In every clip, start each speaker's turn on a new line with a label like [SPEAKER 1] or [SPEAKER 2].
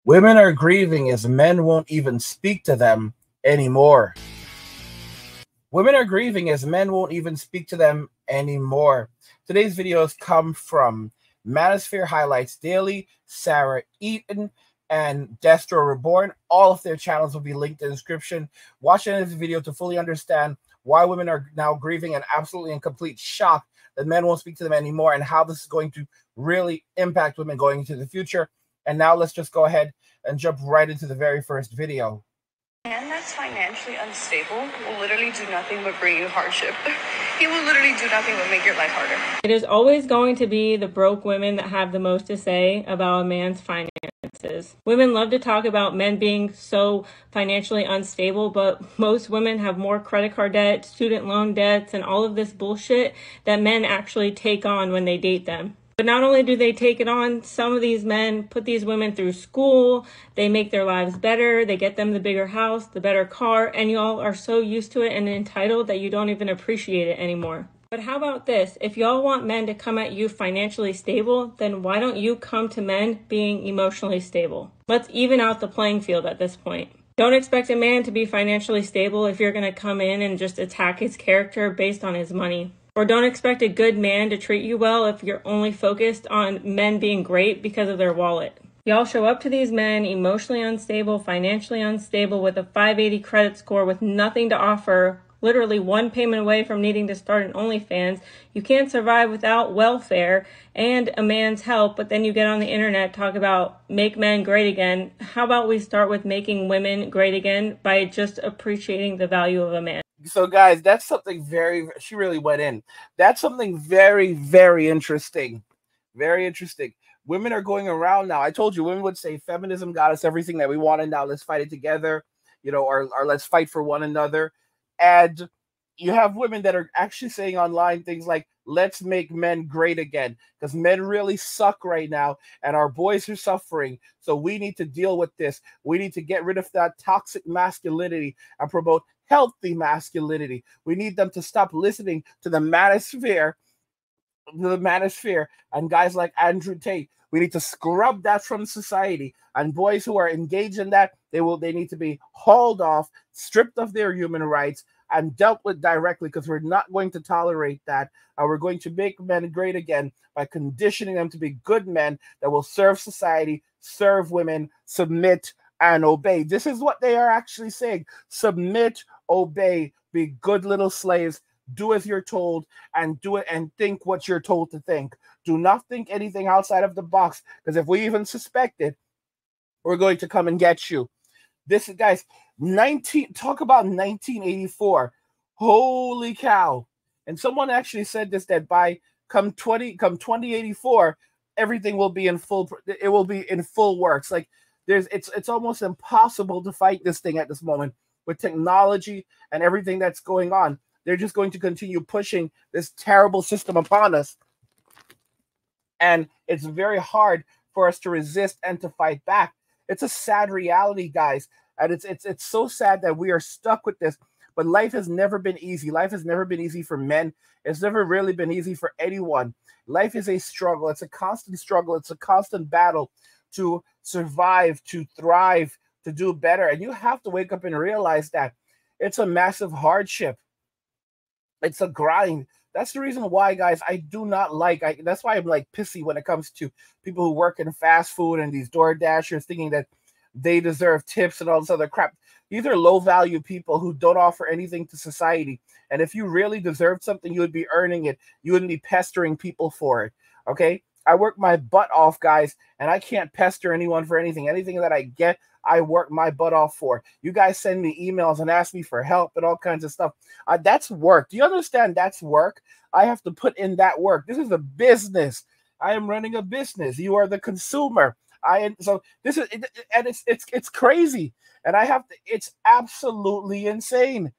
[SPEAKER 1] Women are grieving as men won't even speak to them anymore. Women are grieving as men won't even speak to them anymore. Today's videos come from Manosphere Highlights Daily, Sarah Eaton, and Destro Reborn. All of their channels will be linked in the description. Watch this video to fully understand why women are now grieving and absolutely in complete shock that men won't speak to them anymore, and how this is going to really impact women going into the future. And now let's just go ahead and jump right into the very first video.
[SPEAKER 2] A man that's financially unstable will literally do nothing but bring you hardship. He will literally do nothing but make your life harder.
[SPEAKER 3] It is always going to be the broke women that have the most to say about a man's finances. Women love to talk about men being so financially unstable, but most women have more credit card debt, student loan debts, and all of this bullshit that men actually take on when they date them. But not only do they take it on, some of these men put these women through school, they make their lives better, they get them the bigger house, the better car, and y'all are so used to it and entitled that you don't even appreciate it anymore. But how about this? If y'all want men to come at you financially stable, then why don't you come to men being emotionally stable? Let's even out the playing field at this point. Don't expect a man to be financially stable if you're going to come in and just attack his character based on his money. Or don't expect a good man to treat you well if you're only focused on men being great because of their wallet. Y'all show up to these men emotionally unstable, financially unstable, with a 580 credit score with nothing to offer, literally one payment away from needing to start an OnlyFans. You can't survive without welfare and a man's help, but then you get on the internet, talk about make men great again. How about we start with making women great again by just appreciating the value of a man?
[SPEAKER 1] So guys, that's something she really went in. That's something very, very interesting. Very interesting. Women are going around now. I told you, women would say feminism got us everything that we wanted. Now let's fight it together, or let's fight for one another. And you have women that are actually saying online things like, let's make men great again, because men really suck right now and our boys are suffering. So we need to deal with this. We need to get rid of that toxic masculinity and promote healthy masculinity. We need them to stop listening to the manosphere and guys like Andrew Tate. We need to scrub that from society. And boys who are engaged in that, they need to be hauled off, stripped of their human rights, and dealt with directly, because we're not going to tolerate that. We're going to make men great again by conditioning them to be good men that will serve society, serve women, submit, and obey. This is what they are actually saying. Submit, obey, be good little slaves, do as you're told, and do it and think what you're told to think. Do not think anything outside of the box, because if we even suspect it, we're going to come and get you. This, guys, talk about 1984. Holy cow. And someone actually said this, that by come 2084, everything will be in full works. Like it's almost impossible to fight this thing at this moment with technology and everything that's going on. They're just going to continue pushing this terrible system upon us. And it's very hard for us to resist and to fight back. It's a sad reality, guys. And it's so sad that we are stuck with this. But life has never been easy. Life has never been easy for men. It's never really been easy for anyone. Life is a struggle. It's a constant struggle. It's a constant battle to survive, to thrive, to do better. And you have to wake up and realize that it's a massive hardship. It's a grind. That's the reason why, guys, I do not like, that's why I'm like pissy when it comes to people who work in fast food and these door dashers thinking that they deserve tips and all this other crap. These are low value people who don't offer anything to society. And if you really deserved something, you would be earning it. You wouldn't be pestering people for it. Okay. I work my butt off, guys, and I can't pester anyone for anything. Anything that I get, I work my butt off for. You guys send me emails and ask me for help and all kinds of stuff. That's work. Do you understand? That's work. I have to put in that work. This is a business. I am running a business. You are the consumer. So this is, and it's crazy. And it's absolutely insane.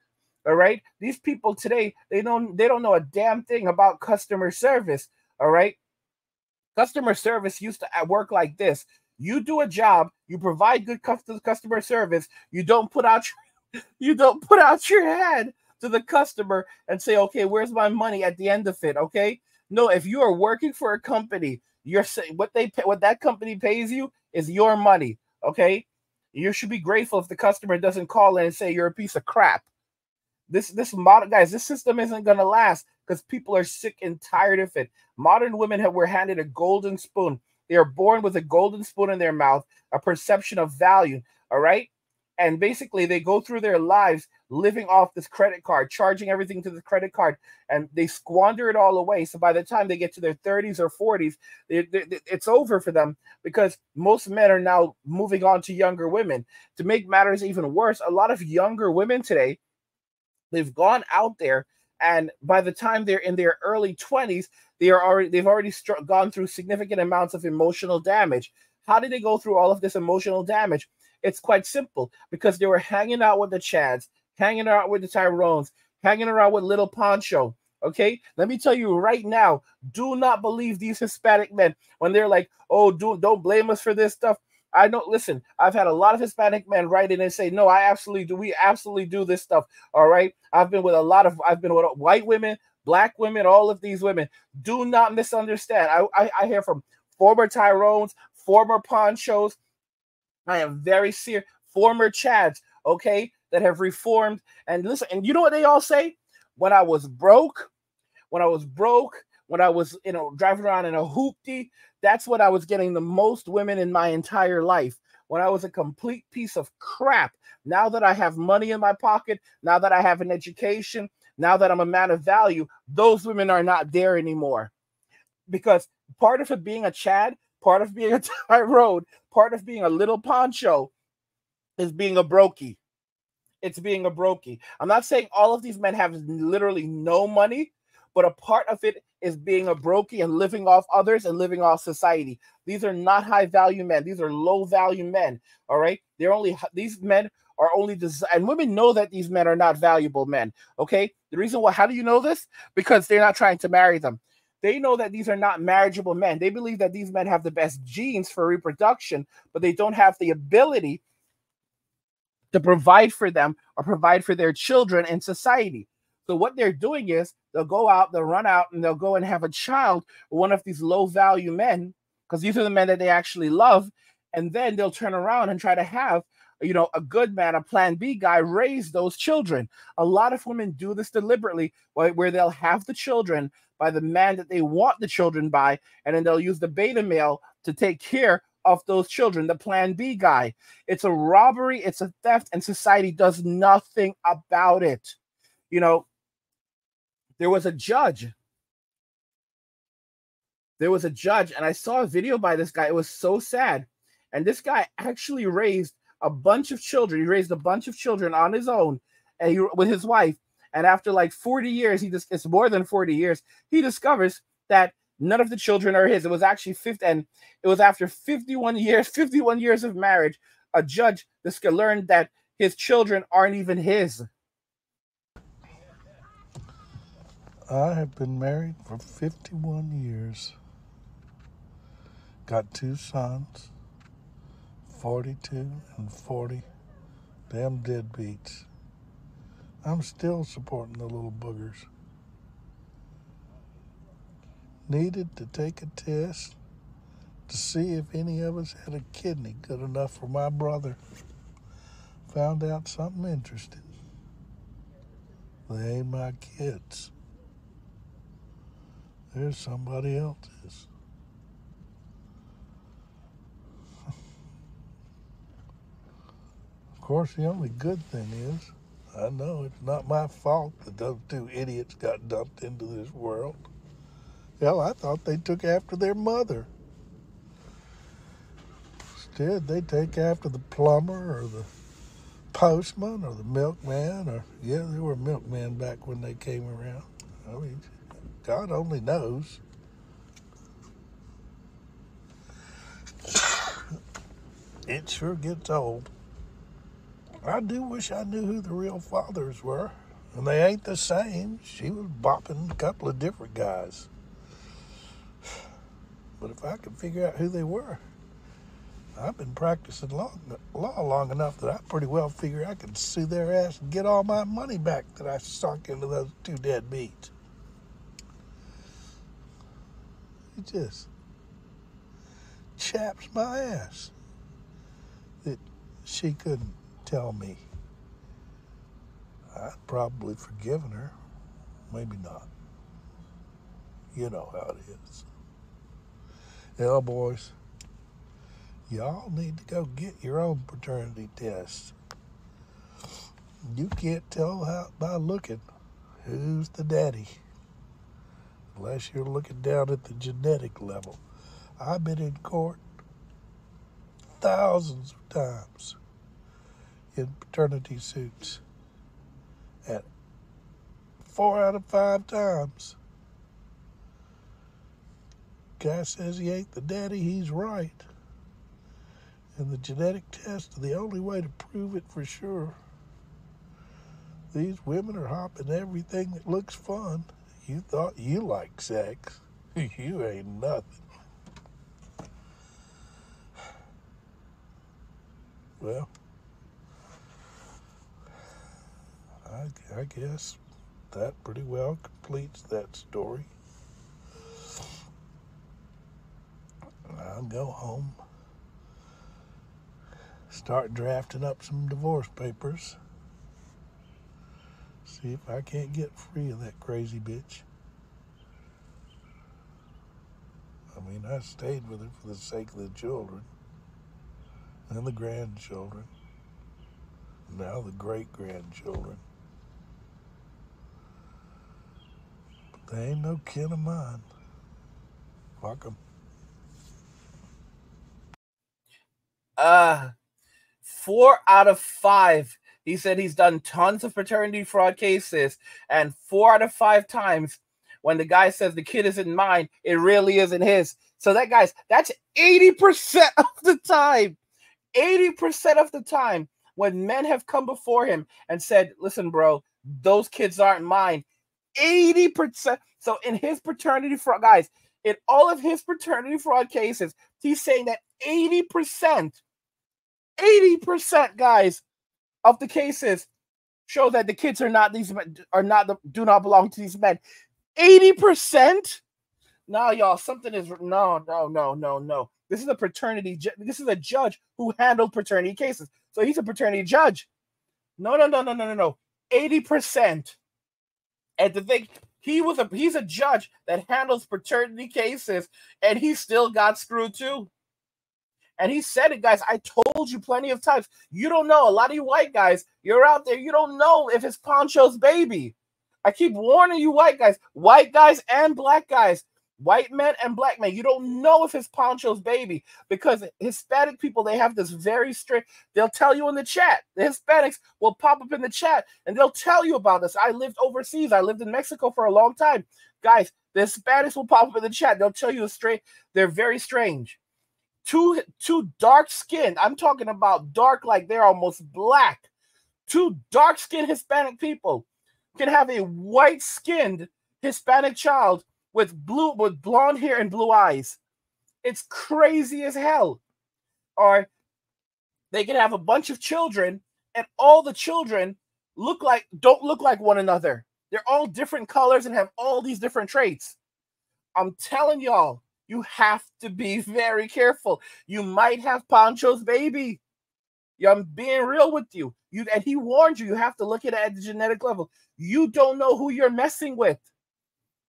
[SPEAKER 1] All right. These people today, they don't know a damn thing about customer service. All right. Customer service used to work like this. You do a job, you provide good customer service, you don't put out your hand to the customer and say, okay, where's my money at the end of it? Okay. No, if you are working for a company, you're saying what that company pays you is your money. Okay, you should be grateful if the customer doesn't call in and say you're a piece of crap. This modern guys, this system isn't gonna last because people are sick and tired of it. Modern women were handed a golden spoon. They are born with a golden spoon in their mouth, a perception of value. All right, and basically they go through their lives living off this credit card, charging everything to the credit card, and they squander it all away. So by the time they get to their 30s or 40s, it's over for them because most men are now moving on to younger women. To make matters even worse, a lot of younger women today, they've gone out there, and by the time they're in their early 20s, they've already gone through significant amounts of emotional damage. How did they go through all of this emotional damage? It's quite simple, because they were hanging out with the Chads, hanging out with the Tyrones, hanging around with little Poncho. Okay, let me tell you right now, do not believe these Hispanic men when they're like, "Oh, don't blame us for this stuff." I don't listen. I've had a lot of Hispanic men write in and say, "No, I absolutely do. We absolutely do this stuff." All right. I've been with white women, black women, all of these women. Do not misunderstand. I hear from former Tyrones, former Ponchos. I am very serious. Former Chads, okay, that have reformed. And listen, and you know what they all say? When I was broke, when I was broke, when I was, driving around in a hoopty, that's when I was getting the most women in my entire life. When I was a complete piece of crap. Now that I have money in my pocket, now that I have an education, now that I'm a man of value, those women are not there anymore. Because part of it being a Chad, part of being a Tyrone, part of being a little Poncho is being a brokey. It's being a brokey. I'm not saying all of these men have literally no money, but a part of it is being a brokey and living off others and living off society. These are not high value men. These are low value men. All right. These men are only and women know that these men are not valuable men. Okay. The reason why, how do you know this? Because they're not trying to marry them. They know that these are not marriageable men. They believe that these men have the best genes for reproduction, but they don't have the ability to provide for them or provide for their children in society. So what they're doing is they'll go out, they'll run out, and they'll go and have a child with one of these low value men, because these are the men that they actually love. And then they'll turn around and try to have, a good man, a plan B guy, raise those children. A lot of women do this deliberately, where they'll have the children by the man that they want the children by, and then they'll use the beta male to take care of those children, the plan B guy. It's a robbery, it's a theft, and society does nothing about it. There was a judge. And I saw a video by this guy. It was so sad. And this guy actually raised a bunch of children. He raised a bunch of children on his own, and with his wife. And after like 40 years, it's more than 40 years, he discovers that none of the children are his. It was actually 50, and it was after 51 years of marriage, a judge learned that his children aren't even his.
[SPEAKER 4] I have been married for 51 years. Got 2 sons, 42 and 40. Damn deadbeats. I'm still supporting the little boogers. Needed to take a test to see if any of us had a kidney good enough for my brother. Found out something interesting. They ain't my kids. There's somebody else's. Of course, the only good thing is, I know it's not my fault that those 2 idiots got dumped into this world. Hell, I thought they took after their mother. Instead, they take after the plumber or the postman or the milkman, or, yeah, they were milkmen back when they came around. I mean, God only knows. It sure gets old. I do wish I knew who the real fathers were. And they ain't the same. She was bopping a couple of different guys. But if I could figure out who they were, I've been practicing law long enough that I pretty well figure I could sue their ass and get all my money back that I sunk into those 2 deadbeats. It just chaps my ass. that she couldn't tell me, I'd probably forgiven her. Maybe not. You know how it is. Hell, boys, y'all need to go get your own paternity test. You can't tell how by looking who's the daddy unless you're looking down at the genetic level. I've been in court thousands of times in paternity suits, and 4 out of 5 times, guy says he ain't the daddy, he's right. And the genetic test is the only way to prove it for sure. These women are hopping everything that looks fun. You thought you liked sex. You ain't nothing. Well, I guess that pretty well completes that story. I'll go home, start drafting up some divorce papers, see if I can't get free of that crazy bitch. I mean, I stayed with her for the sake of the children and the grandchildren, now the great-grandchildren. But they ain't no kin of mine. Fuck 'em.
[SPEAKER 1] 4 out of 5. He said he's done tons of paternity fraud cases, and 4 out of 5 times when the guy says the kid isn't mine, it really isn't his. So that's 80% of the time. 80% of the time when men have come before him and said, listen, bro, those kids aren't mine. 80%. So in his paternity fraud, guys, in all of his paternity fraud cases, he's saying that 80%, guys, of the cases show that the kids are not these men, do not belong to these men. 80%? No, y'all, something is no. This is a paternity. This is a judge who handled paternity cases, so he's a paternity judge. No. 80%. And to think he's a judge that handles paternity cases, and he still got screwed too. And he said it, guys. I told you plenty of times. You don't know. A lot of you white guys, you're out there. You don't know if it's Ponchos' baby. I keep warning you, white guys and black guys, white men and black men. You don't know if it's Ponchos' baby, because Hispanic people, they have this very strict. They'll tell you in the chat. The Hispanics will pop up in the chat and they'll tell you about this. I lived overseas. I lived in Mexico for a long time, guys. The Hispanics will pop up in the chat. They'll tell you they're very strange. Too dark skinned. I'm talking about dark, like they're almost black. 2 dark skinned Hispanic people can have a white skinned Hispanic child with blonde hair and blue eyes. It's crazy as hell. Or they can have a bunch of children and all the children don't look like one another. They're all different colors and have all these different traits. I'm telling y'all, you have to be very careful. You might have Poncho's baby. I'm being real with you. And he warned you. You have to look at it at the genetic level. You don't know who you're messing with.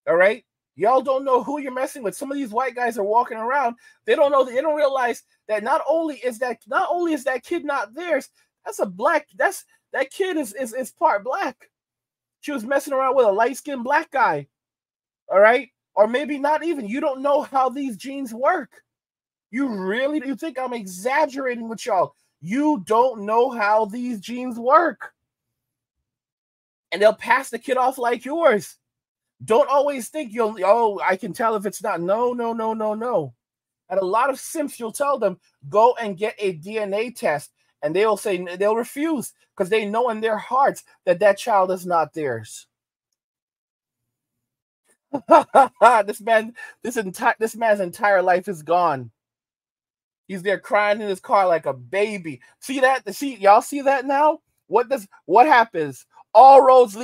[SPEAKER 1] All right? Y'all don't know who you're messing with. Some of these white guys are walking around. They don't know. They don't realize that not only is that kid not theirs, that kid is part black. She was messing around with a light-skinned black guy. All right? Or maybe not even. You don't know how these genes work. You think I'm exaggerating with y'all. You don't know how these genes work. And they'll pass the kid off like yours. Don't always think I can tell if it's not. No. And a lot of simps, you'll tell them, go and get a DNA test. And they'll refuse because they know in their hearts that child is not theirs. This man's entire life is gone. He's there crying in his car like a baby. See that? Y'all see that now? What happens? All roads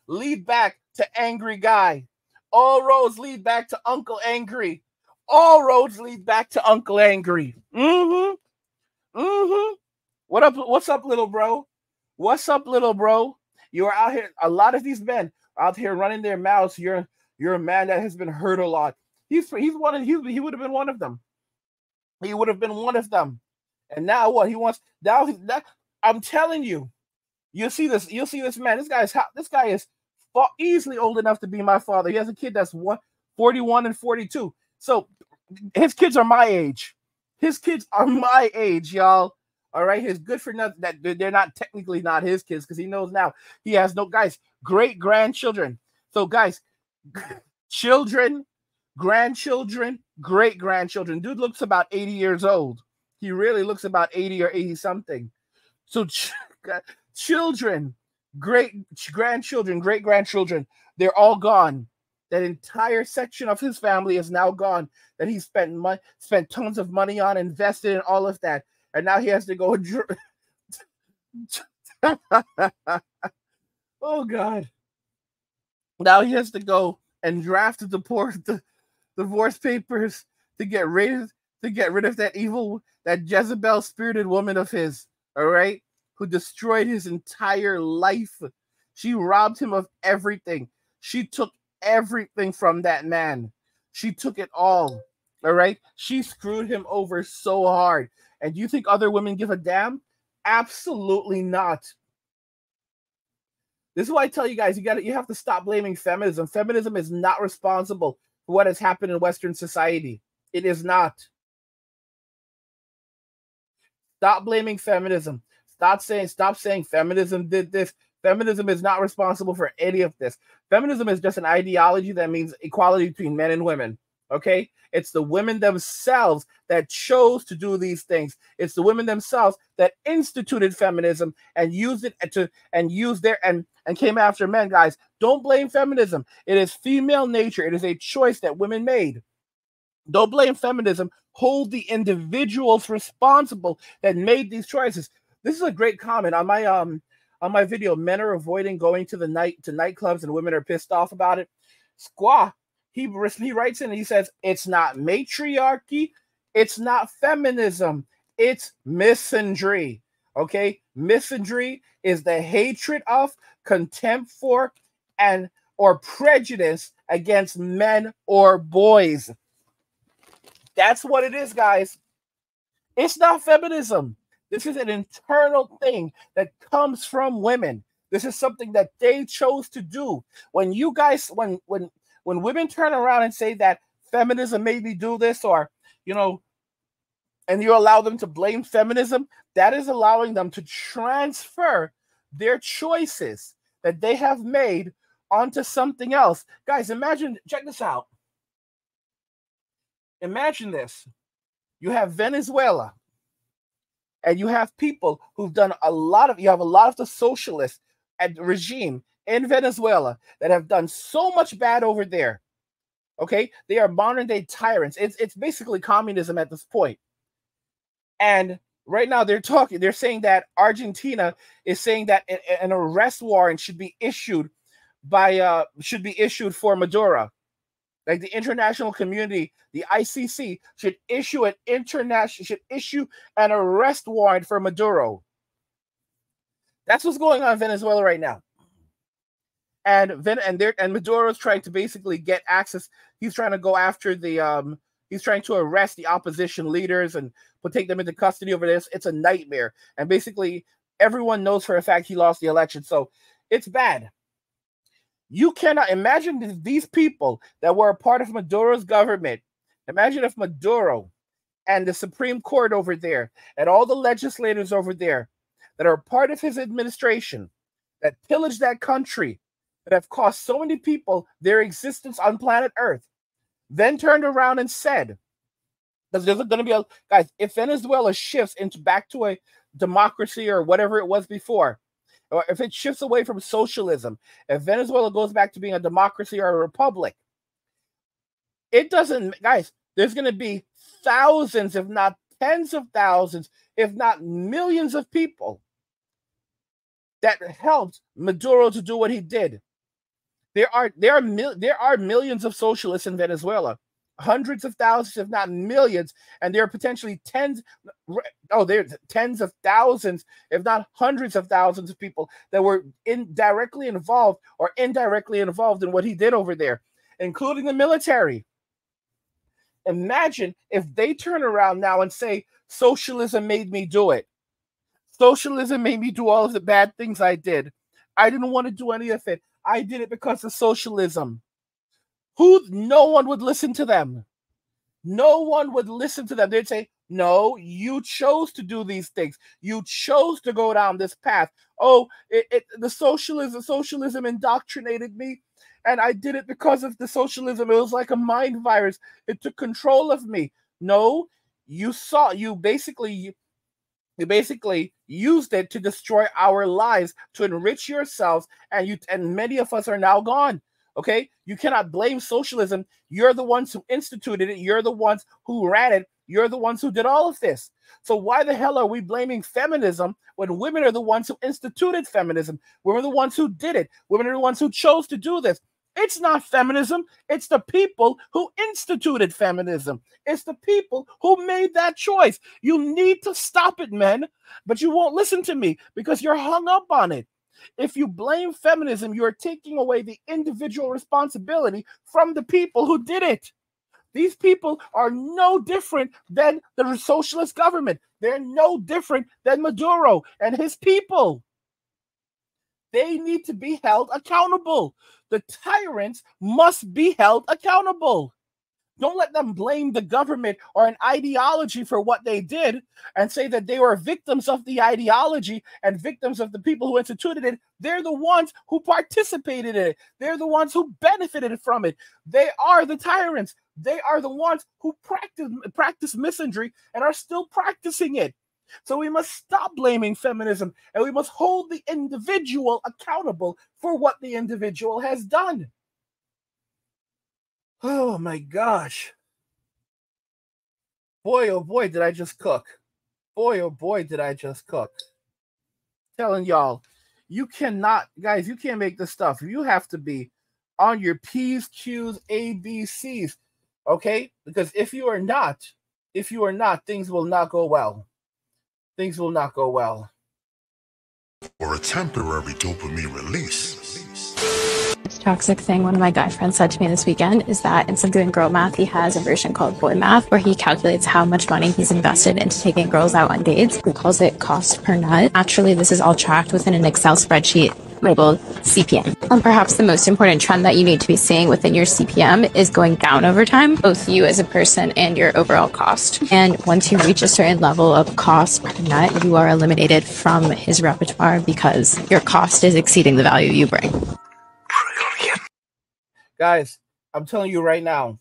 [SPEAKER 1] lead back to Angry Guy. All roads lead back to Uncle Angry. All roads lead back to Uncle Angry. What up? What's up, little bro? What's up, little bro? You're out here. A lot of these men are out here running their mouths. You're a man that has been hurt a lot. He's one of he would have been one of them. He would have been one of them. And now what? He wants now. I'm telling you, you'll see this. You'll see this man. This guy is easily old enough to be my father. He has a kid that's 41 and 42. So his kids are my age. His kids are my age, y'all. All right, he's good for nothing. That they're not technically not his kids because he knows now he has no guys. Great grandchildren. So guys, children, grandchildren, great grandchildren. Dude looks about 80 years old. He really looks about 80 or 80 something. So children, great grandchildren, great grandchildren, they're all gone. That entire section of his family is now gone. That he spent tons of money on, invested in all of that. And now he has to go. Oh God! Now he has to go and draft the divorce papers to get rid of that Jezebel spirited woman of his. All right, who destroyed his entire life. She robbed him of everything. She took everything from that man. She took it all. All right, she screwed him over so hard. And do you think other women give a damn? Absolutely not. This is why I tell you guys, you have to stop blaming feminism. Feminism is not responsible for what has happened in Western society. It is not. Stop blaming feminism. Stop saying feminism did this. Feminism is not responsible for any of this. Feminism is just an ideology that means equality between men and women. Okay? It's the women themselves that chose to do these things. It's the women themselves that instituted feminism and used it and came after men, guys. Don't blame feminism. It is female nature. It is a choice that women made. Don't blame feminism. Hold the individuals responsible that made these choices. This is a great comment on my video. Men are avoiding going to nightclubs and women are pissed off about it. Squaw. He writes in and he says, it's not matriarchy, it's not feminism, it's misandry. Okay? Misandry is the hatred of, contempt for, or prejudice against men or boys. That's what it is, guys. It's not feminism. This is an internal thing that comes from women. This is something that they chose to do. When women turn around and say that feminism made me do this, or, and you allow them to blame feminism, that is allowing them to transfer their choices that they have made onto something else. Guys, check this out. Imagine this. You have Venezuela, and you have people who've done you have a lot of the socialist regime in Venezuela that have done so much bad over there. Okay, they are modern day tyrants. It's basically communism at this point. And right now they're saying that Argentina is saying that an arrest warrant should be issued for Maduro. Like the international community, the ICC should issue an arrest warrant for Maduro. That's what's going on in Venezuela right now. And Maduro's trying to basically get access. He's trying to go after he's trying to arrest the opposition leaders and take them into custody over this. It's a nightmare. And basically everyone knows for a fact he lost the election. So it's bad. You cannot imagine these people that were a part of Maduro's government. Imagine if Maduro and the Supreme Court over there and all the legislators over there that are part of his administration that pillaged that country, that have cost so many people their existence on planet Earth, then turned around and said, because there's going to be guys, if Venezuela shifts back to a democracy or whatever it was before, or if it shifts away from socialism, if Venezuela goes back to being a democracy or a republic, it doesn't, guys, there's going to be thousands, if not tens of thousands, if not millions of people that helped Maduro to do what he did. There are millions of socialists in Venezuela hundreds of thousands, if not millions, and there are potentially there's tens of thousands, if not hundreds of thousands of people that were directly involved or indirectly involved in what he did over there, including the military. Imagine if they turn around now and say, socialism made me do it. Socialism made me do all of the bad things I did. I didn't want to do any of it. I did it because of socialism. No one would listen to them. No one would listen to them. They'd say, no, you chose to do these things. You chose to go down this path. Oh, the socialism indoctrinated me, and I did it because of the socialism. It was like a mind virus. It took control of me. No, you basically used it to destroy our lives, to enrich yourselves, and many of us are now gone. Okay, you cannot blame socialism. You're the ones who instituted it. You're the ones who ran it. You're the ones who did all of this. So why the hell are we blaming feminism when women are the ones who instituted feminism? Women are the ones who did it. Women are the ones who chose to do this. It's not feminism. It's the people who instituted feminism. It's the people who made that choice. You need to stop it, men. But you won't listen to me because you're hung up on it. If you blame feminism, you're taking away the individual responsibility from the people who did it. These people are no different than the socialist government. They're no different than Maduro and his people. They need to be held accountable. The tyrants must be held accountable. Don't let them blame the government or an ideology for what they did and say that they were victims of the ideology and victims of the people who instituted it. They're the ones who participated in it. They're the ones who benefited from it. They are the tyrants. They are the ones who practice misandry and are still practicing it. So we must stop blaming feminism, and we must hold the individual accountable for what the individual has done. Oh my gosh. Boy, oh boy, did I just cook. Boy, oh boy, did I just cook. Telling y'all, you cannot, guys, you can't make this stuff. You have to be on your P's, Q's, A, B, C's, okay? Because if you are not, things will not go well. Things will not go well.
[SPEAKER 5] Or a temporary dopamine release.
[SPEAKER 6] Toxic thing one of my guy friends said to me this weekend is that instead of doing girl math, he has a version called boy math where he calculates how much money he's invested into taking girls out on dates. He calls it cost per nut. Actually, this is all tracked within an Excel spreadsheet labeled CPM. And perhaps the most important trend that you need to be seeing within your CPM is going down over time, both you as a person and your overall cost. And once you reach a certain level of cost per nut, you are eliminated from his repertoire because your cost is exceeding the value you bring.
[SPEAKER 1] Guys, I'm telling you right now,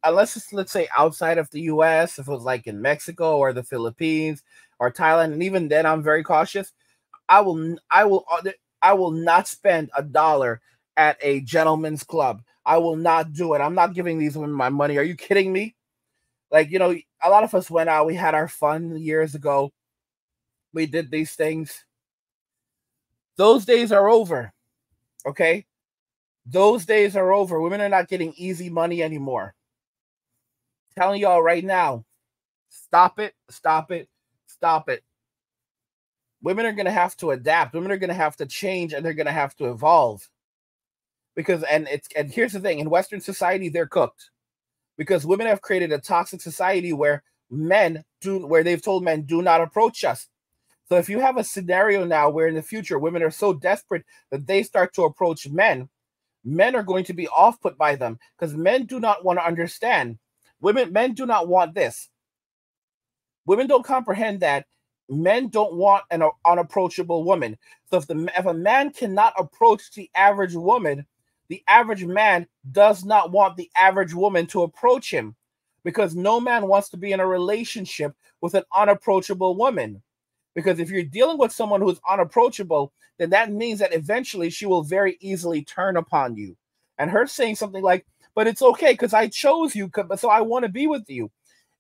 [SPEAKER 1] unless it's, let's say, outside of the U.S., if it was like in Mexico or the Philippines or Thailand, and even then I'm very cautious, I will not spend $1 at a gentleman's club. I will not do it. I'm not giving these women my money. Are you kidding me? Like, you know, a lot of us went out. We had our fun years ago. We did these things. Those days are over, okay? Those days are over. Women are not getting easy money anymore. I'm telling y'all right now, stop it, stop it, stop it. Women are going to have to adapt. Women are going to have to change, and they're going to have to evolve. Because, and here's the thing, in Western society, they're cooked. Because women have created a toxic society where they've told men, do not approach us. So if you have a scenario now where in the future women are so desperate that they start to approach men are going to be off-put by them because men do not want to understand. Men do not want this. Women don't comprehend that men don't want an unapproachable woman. So if a man cannot approach the average woman, the average man does not want the average woman to approach him because no man wants to be in a relationship with an unapproachable woman. Because if you're dealing with someone who's unapproachable, then that means that eventually she will very easily turn upon you. And her saying something like, but it's okay because I chose you, so I want to be with you.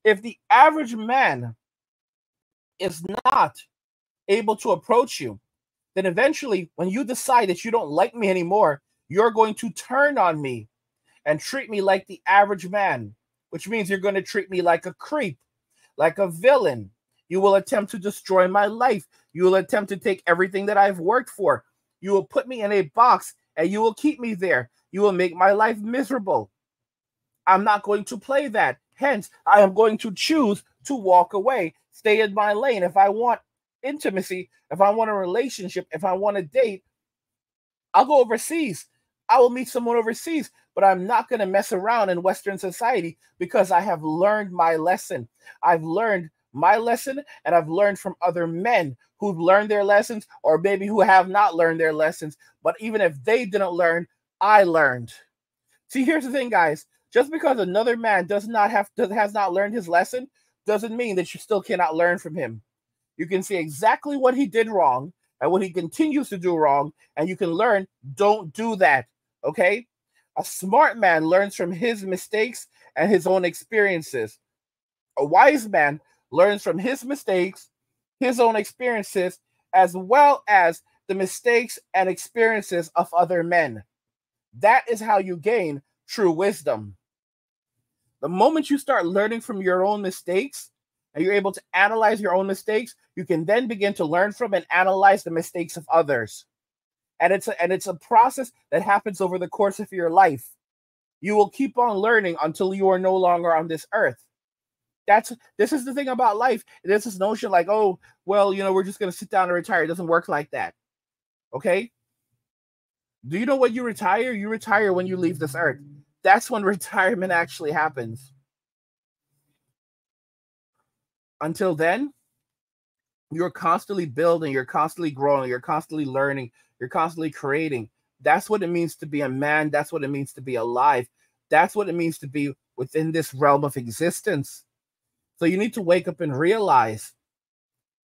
[SPEAKER 1] If the average man is not able to approach you, then eventually when you decide that you don't like me anymore, you're going to turn on me. and treat me like the average man, which means you're going to treat me like a creep, like a villain. You will attempt to destroy my life. You will attempt to take everything that I've worked for. You will put me in a box and you will keep me there. You will make my life miserable. I'm not going to play that. Hence, I am going to choose to walk away, stay in my lane. If I want intimacy, if I want a relationship, if I want a date, I'll go overseas. I will meet someone overseas, but I'm not going to mess around in Western society because I have learned my lesson. I've learned my lesson, and I've learned from other men who've learned their lessons, or maybe who have not learned their lessons. But even if they didn't learn, I learned. See, here's the thing, guys. Just because another man has not learned his lesson doesn't mean that you still cannot learn from him. You can see exactly what he did wrong and what he continues to do wrong, and you can learn, don't do that, okay? A smart man learns from his mistakes and his own experiences. A wise man learns from his mistakes, his own experiences, as well as the mistakes and experiences of other men. That is how you gain true wisdom. The moment you start learning from your own mistakes and you're able to analyze your own mistakes, you can then begin to learn from and analyze the mistakes of others. And it's a process that happens over the course of your life. You will keep on learning until you are no longer on this earth. This is the thing about life. There's this notion like, oh, well, we're just going to sit down and retire. It doesn't work like that. Okay? Do you know when you retire? You retire when you leave this earth. That's when retirement actually happens. Until then, you're constantly building, you're constantly growing, you're constantly learning, you're constantly creating. That's what it means to be a man. That's what it means to be alive. That's what it means to be within this realm of existence. So you need to wake up and realize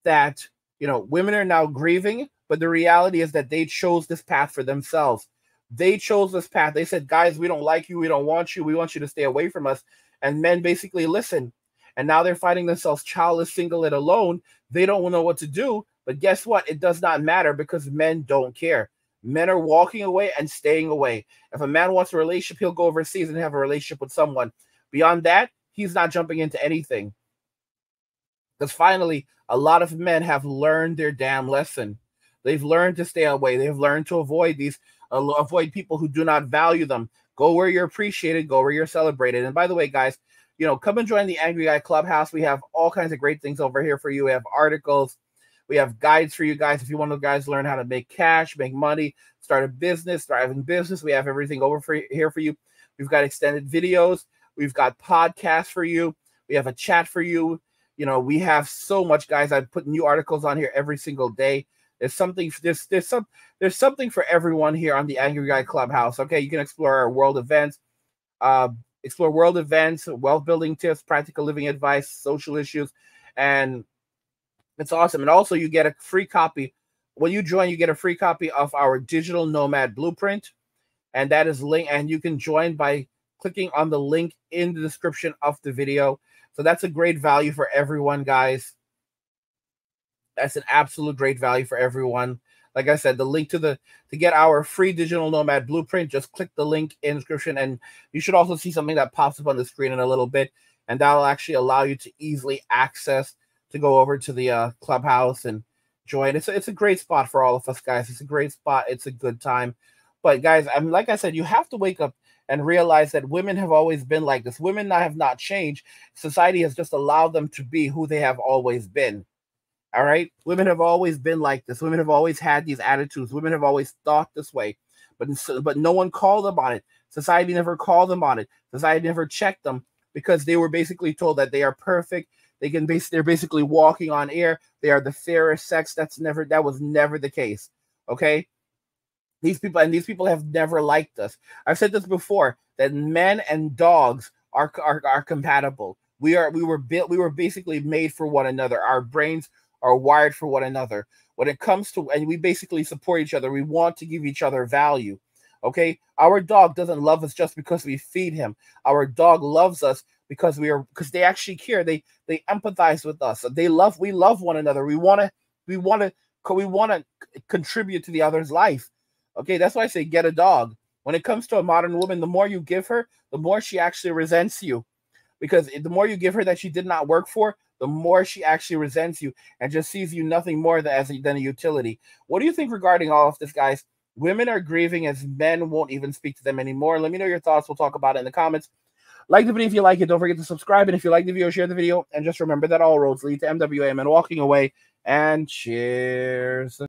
[SPEAKER 1] that, women are now grieving, but the reality is that they chose this path for themselves. They chose this path. They said, guys, we don't like you. We don't want you. We want you to stay away from us. And men basically listen. And now they're finding themselves childless, single, and alone. They don't know what to do. But guess what? It does not matter because men don't care. Men are walking away and staying away. If a man wants a relationship, he'll go overseas and have a relationship with someone. Beyond that, he's not jumping into anything. Because finally, a lot of men have learned their damn lesson. They've learned to stay away. They've learned to avoid people who do not value them. Go where you're appreciated. Go where you're celebrated. And by the way, guys, come and join the Angry Guy Clubhouse. We have all kinds of great things over here for you. We have articles. We have guides for you guys. If you want to guys learn how to make cash, make money, start a business, thrive in business, we have everything here for you. We've got extended videos. We've got podcasts for you. We have a chat for you. We have so much, guys. I put new articles on here every single day. There's something for everyone here on the Angry Guy Clubhouse. Okay, you can explore our world events, wealth building tips, practical living advice, social issues, and it's awesome. And also, you get a free copy when you join. You get a free copy of our digital nomad blueprint, and that is linked. And you can join by clicking on the link in the description of the video. So that's a great value for everyone, guys. That's an absolute great value for everyone. Like I said, the link to get our free digital nomad blueprint, just click the link in the description, and you should also see something that pops up on the screen in a little bit, and that'll actually allow you to easily access to go over to the clubhouse and join. It's a great spot for all of us, guys. It's a great spot. It's a good time. But guys, like I said, you have to wake up and realize that women have always been like this. Women have not changed. Society has just allowed them to be who they have always been. All right? Women have always been like this. Women have always had these attitudes. Women have always thought this way. But no one called them on it. Society never called them on it. Society never checked them because they were basically told that they are perfect. They're basically walking on air. They are the fairest sex. That was never the case. Okay? These people have never liked us. I've said this before, that men and dogs are compatible. We were basically made for one another. Our brains are wired for one another. When it comes to, and we basically support each other. We want to give each other value. Okay? Our dog doesn't love us just because we feed him. Our dog loves us because they actually care. They empathize with us. We love one another. We want to contribute to the other's life. Okay, that's why I say get a dog. When it comes to a modern woman, the more you give her, the more she actually resents you. Because the more you give her that she did not work for, the more she actually resents you and just sees you nothing more than a utility. What do you think regarding all of this, guys? Women are grieving as men won't even speak to them anymore. Let me know your thoughts. We'll talk about it in the comments. Like the video if you like it. Don't forget to subscribe. And if you like the video, share the video. And just remember that all roads lead to MWM and walking away. And cheers.